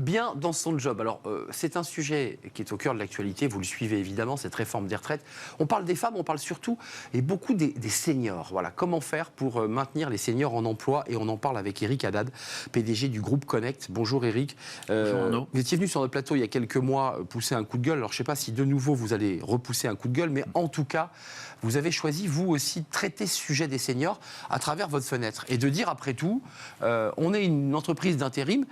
bien dans son job. Alors, c'est un sujet qui est au cœur de l'actualité, vous le suivez évidemment, cette réforme des retraites. On parle des femmes, on parle surtout, et beaucoup des seniors. Voilà, comment faire pour maintenir les seniors en emploi? Et on en parle avec Eric Haddad, PDG du groupe Connect. Bonjour Eric. Bonjour Arnaud. Vous étiez venu sur notre plateau il y a quelques mois pousser un coup de gueule. Alors, je ne sais pas si de nouveau vous allez repousser un coup de gueule, mais en tout cas, vous avez choisi, vous aussi, de traiter ce sujet des seniors à travers votre fenêtre. Et de dire, après tout, on est une entreprise d'intérim.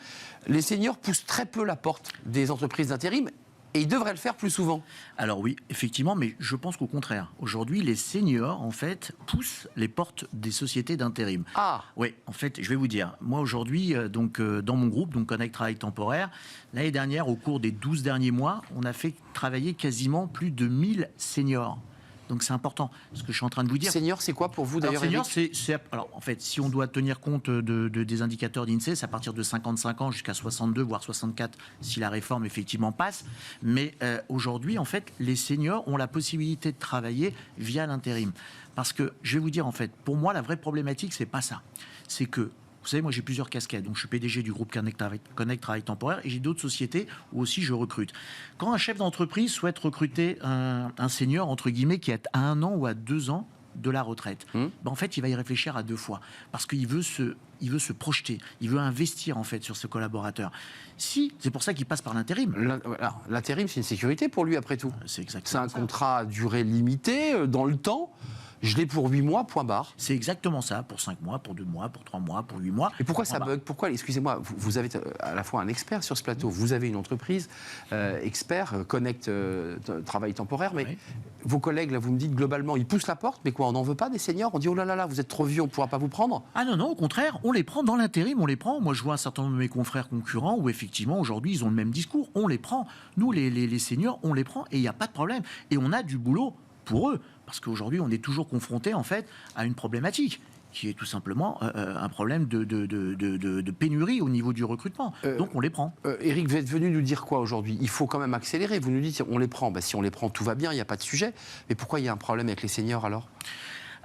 Les seniors poussent très peu la porte des entreprises d'intérim et ils devraient le faire plus souvent. Alors oui, effectivement, mais je pense qu'au contraire. Aujourd'hui, les seniors, en fait, poussent les portes des sociétés d'intérim. Ah. Oui, en fait, je vais vous dire. Moi, aujourd'hui, dans mon groupe, donc Connect Travail Temporaire, l'année dernière, au cours des 12 derniers mois, on a fait travailler quasiment plus de 1000 seniors. Donc c'est important, ce que je suis en train de vous dire. Senior, c'est quoi pour vous d'ailleurs, Senior, Eric? alors en fait, si on doit tenir compte des indicateurs d'INSEE, c'est à partir de 55 ans jusqu'à 62, voire 64, si la réforme effectivement passe. Mais aujourd'hui, en fait, les seniors ont la possibilité de travailler via l'intérim. Parce que, je vais vous dire, en fait, pour moi, la vraie problématique, c'est pas ça. C'est que, vous savez, moi j'ai plusieurs casquettes, donc je suis PDG du groupe Connect Travail Temporaire et j'ai d'autres sociétés où aussi je recrute. Quand un chef d'entreprise souhaite recruter un senior, entre guillemets, qui est à 1 an ou à 2 ans de la retraite, ben en fait il va y réfléchir à 2 fois, parce qu'il veut se projeter, il veut investir en fait sur ce collaborateur. C'est pour ça qu'il passe par l'intérim. L'intérim, c'est une sécurité pour lui après tout. C'est exactement C'est un ça. contrat à durée limitée, dans le temps. Je l'ai pour 8 mois, point barre. C'est exactement ça, pour 5 mois, pour 2 mois, pour 3 mois, pour 8 mois. Et pourquoi ça bug? Pourquoi, excusez-moi, vous avez à la fois un expert sur ce plateau, vous avez une entreprise, expert, Connect Travail Temporaire, mais Oui. vos collègues, là, vous me dites globalement, ils poussent la porte, mais quoi, on n'en veut pas des seniors? On dit, oh là là là, vous êtes trop vieux, on ne pourra pas vous prendre? Ah non, non, au contraire, on les prend dans l'intérim, on les prend. Moi, je vois un certain nombre de mes confrères concurrents où, effectivement, aujourd'hui, ils ont le même discours. On les prend. Nous, les seniors, on les prend et il n'y a pas de problème. Et on a du boulot pour eux. Parce qu'aujourd'hui, on est toujours confronté, en fait, à une problématique qui est tout simplement un problème de pénurie au niveau du recrutement. Donc, on les prend. Eric, vous êtes venu nous dire quoi aujourd'hui? Il faut quand même accélérer. Vous nous dites, on les prend. Ben, si on les prend, tout va bien, il n'y a pas de sujet. Mais pourquoi il y a un problème avec les seniors alors?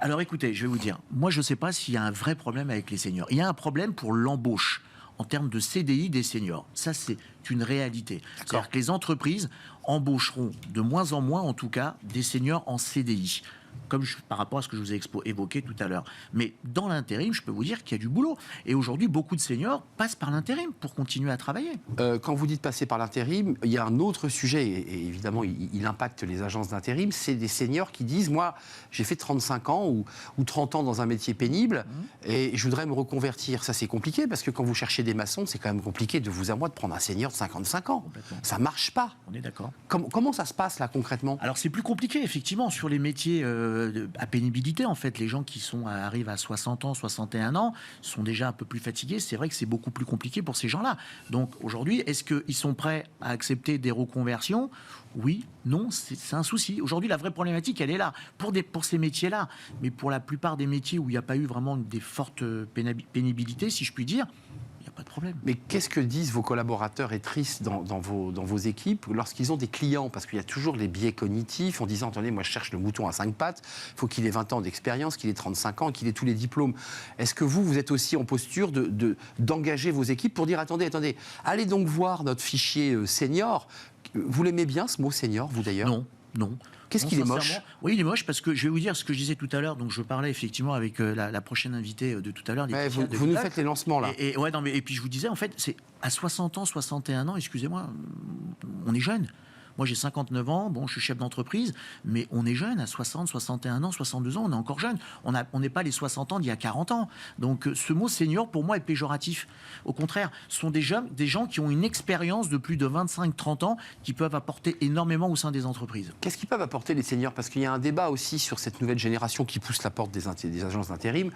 Alors écoutez, je vais vous dire, moi je ne sais pas s'il y a un vrai problème avec les seniors. Il y a un problème pour l'embauche en termes de CDI des seniors. Ça, c'est une réalité. C'est-à-dire que les entreprises embaucheront de moins en moins, en tout cas, des seniors en CDI. Par rapport à ce que je vous ai évoqué tout à l'heure. Mais dans l'intérim, je peux vous dire qu'il y a du boulot. Et aujourd'hui, beaucoup de seniors passent par l'intérim pour continuer à travailler. Quand vous dites passer par l'intérim, il y a un autre sujet, et évidemment, il impacte les agences d'intérim, c'est des seniors qui disent, moi, j'ai fait 35 ans ou 30 ans dans un métier pénible, et je voudrais me reconvertir. Ça, c'est compliqué, parce que quand vous cherchez des maçons, c'est quand même compliqué de vous à moi de prendre un senior de 55 ans. Ça marche pas. On est d'accord. Comment ça se passe, là, concrètement? Alors, c'est plus compliqué, effectivement, sur les métiers à pénibilité, en fait. Les gens qui arrivent à 60 ans, 61 ans, sont déjà un peu plus fatigués. C'est vrai que c'est beaucoup plus compliqué pour ces gens-là. Donc, aujourd'hui, est-ce qu'ils sont prêts à accepter des reconversions? Oui, non, c'est un souci. Aujourd'hui, la vraie problématique, elle est là, pour ces métiers-là. Mais pour la plupart des métiers où il n'y a pas eu vraiment des fortes pénibilités, si je puis dire, il n'y a pas de problème. Mais qu'est-ce que disent vos collaborateurs et tristes dans vos équipes lorsqu'ils ont des clients? Parce qu'il y a toujours les biais cognitifs en disant, attendez, moi je cherche le mouton à 5 pattes, il faut qu'il ait 20 ans d'expérience, qu'il ait 35 ans, qu'il ait tous les diplômes. Est-ce que vous êtes aussi en posture d'engager vos équipes pour dire, attendez, allez donc voir notre fichier senior. Vous l'aimez bien ce mot senior, vous d'ailleurs? Non. Qu'est-ce qu'il est moche? Oui, il est moche parce que je vais vous dire ce que je disais tout à l'heure. Donc, je parlais effectivement avec la prochaine invitée de tout à l'heure. Ouais, vous nous faites les lancements là. Et puis je vous disais, en fait, c'est à 60 ans, 61 ans, excusez-moi, on est jeune. Moi, j'ai 59 ans, bon, je suis chef d'entreprise, mais on est jeune, à 60, 61 ans, 62 ans, on est encore jeune. On n'est pas les 60 ans d'il y a 40 ans. Donc, ce mot senior, pour moi, est péjoratif. Au contraire, ce sont des gens qui ont une expérience de plus de 25-30 ans, qui peuvent apporter énormément au sein des entreprises. Qu'est-ce qu'ils peuvent apporter, les seniors? Parce qu'il y a un débat aussi sur cette nouvelle génération qui pousse la porte des agences d'intérim.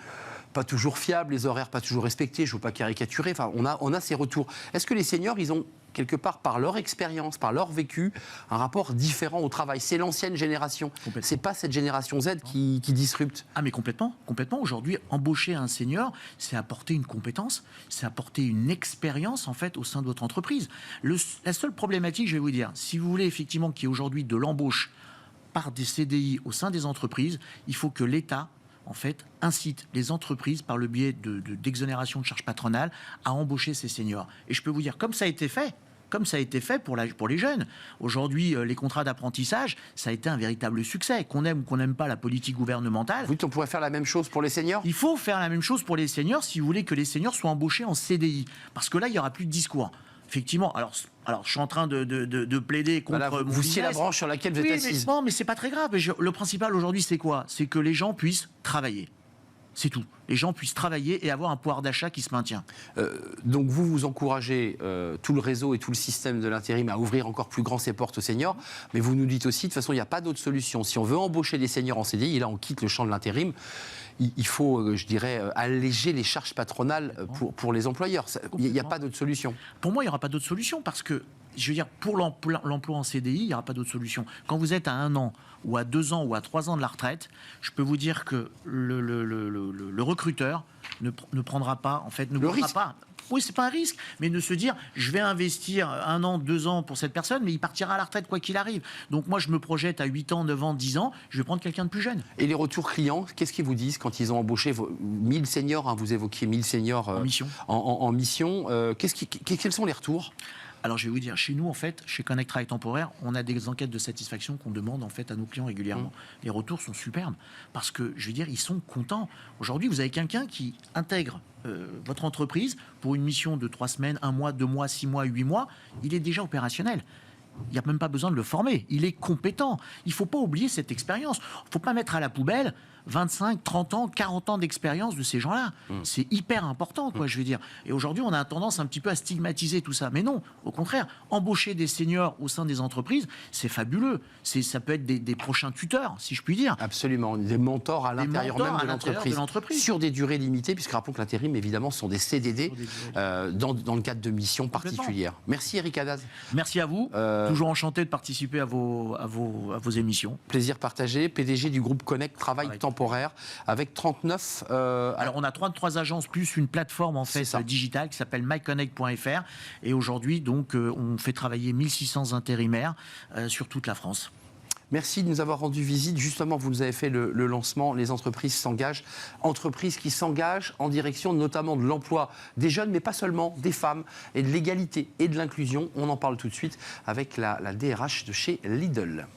Pas toujours fiable, les horaires pas toujours respectés, je ne veux pas caricaturer, enfin, on a ces retours. Est-ce que les seniors, ils ont quelque part, par leur expérience, par leur vécu, un rapport différent au travail? C'est l'ancienne génération, c'est pas cette génération Z qui disrupte. Ah mais complètement. Aujourd'hui, embaucher un senior, c'est apporter une compétence, c'est apporter une expérience en fait au sein de votre entreprise. La seule problématique, je vais vous dire, si vous voulez effectivement qu'il y ait aujourd'hui de l'embauche par des CDI au sein des entreprises, il faut que l'État en fait, incite les entreprises, par le biais d'exonération de charges patronales, à embaucher ces seniors. Et je peux vous dire, comme ça a été fait pour les jeunes. Aujourd'hui, les contrats d'apprentissage, ça a été un véritable succès. Qu'on aime ou qu'on n'aime pas la politique gouvernementale. Vous dites qu'on pourrait faire la même chose pour les seniors ? Il faut faire la même chose pour les seniors si vous voulez que les seniors soient embauchés en CDI. Parce que là, il n'y aura plus de discours. Effectivement, alors je suis en train de plaider contre voilà, mon vous sciez la business. branche sur laquelle vous êtes assise. Non, mais c'est pas très grave. Le principal aujourd'hui, c'est quoi ? C'est que les gens puissent travailler. C'est tout. Les gens puissent travailler et avoir un pouvoir d'achat qui se maintient. Donc vous encouragez tout le réseau et tout le système de l'intérim à ouvrir encore plus grand ses portes aux seniors, mais vous nous dites aussi, de toute façon, il n'y a pas d'autre solution. Si on veut embaucher des seniors en CDI, et là on quitte le champ de l'intérim, il faut, je dirais, alléger les charges patronales pour les employeurs. Il n'y a pas d'autre solution. Pour moi, il n'y aura pas d'autre solution parce que, je veux dire, pour l'emploi en CDI, il n'y aura pas d'autre solution. Quand vous êtes à 1 an, ou à 2 ans, ou à 3 ans de la retraite, je peux vous dire que le recruteur ne prendra pas, en fait, ne prendra pas. Oui, c'est pas un risque, mais de se dire, je vais investir 1 an, 2 ans pour cette personne, mais il partira à la retraite quoi qu'il arrive. Donc moi, je me projette à 8 ans, 9 ans, 10 ans, je vais prendre quelqu'un de plus jeune. Et les retours clients, qu'est-ce qu'ils vous disent quand ils ont embauché 1000 seniors, hein, vous évoquiez 1000 seniors en mission. En mission. Quels sont les retours ? Alors, je vais vous dire, chez nous, en fait, chez Connect Travail Temporaire, on a des enquêtes de satisfaction qu'on demande, en fait, à nos clients régulièrement. Les retours sont superbes parce que, je veux dire, ils sont contents. Aujourd'hui, vous avez quelqu'un qui intègre votre entreprise pour une mission de 3 semaines, 1 mois, 2 mois, 6 mois, 8 mois. Il est déjà opérationnel. Il n'y a même pas besoin de le former. Il est compétent. Il ne faut pas oublier cette expérience. Il ne faut pas mettre à la poubelle 25, 30 ans, 40 ans d'expérience de ces gens-là. C'est hyper important, quoi, je veux dire. Et aujourd'hui, on a tendance un petit peu à stigmatiser tout ça. Mais non, au contraire, embaucher des seniors au sein des entreprises, c'est fabuleux. Ça peut être des prochains tuteurs, si je puis dire. Absolument, des mentors à l'intérieur même de l'entreprise. Sur des durées limitées, puisque rappelons que l'intérim, évidemment, ce sont des CDD dans le cadre de missions particulières. Merci Eric Haddad. Merci à vous. Toujours enchanté de participer à vos émissions. Plaisir partagé. PDG du groupe Connect Travail Temporaire avec 39... Alors on a 33 agences plus une plateforme en fait digitale qui s'appelle myconnect.fr et aujourd'hui donc on fait travailler 1600 intérimaires sur toute la France. Merci de nous avoir rendu visite. Justement, vous nous avez fait le lancement. Les entreprises s'engagent. Entreprises qui s'engagent en direction notamment de l'emploi des jeunes, mais pas seulement, des femmes, et de l'égalité et de l'inclusion. On en parle tout de suite avec la DRH de chez Lidl.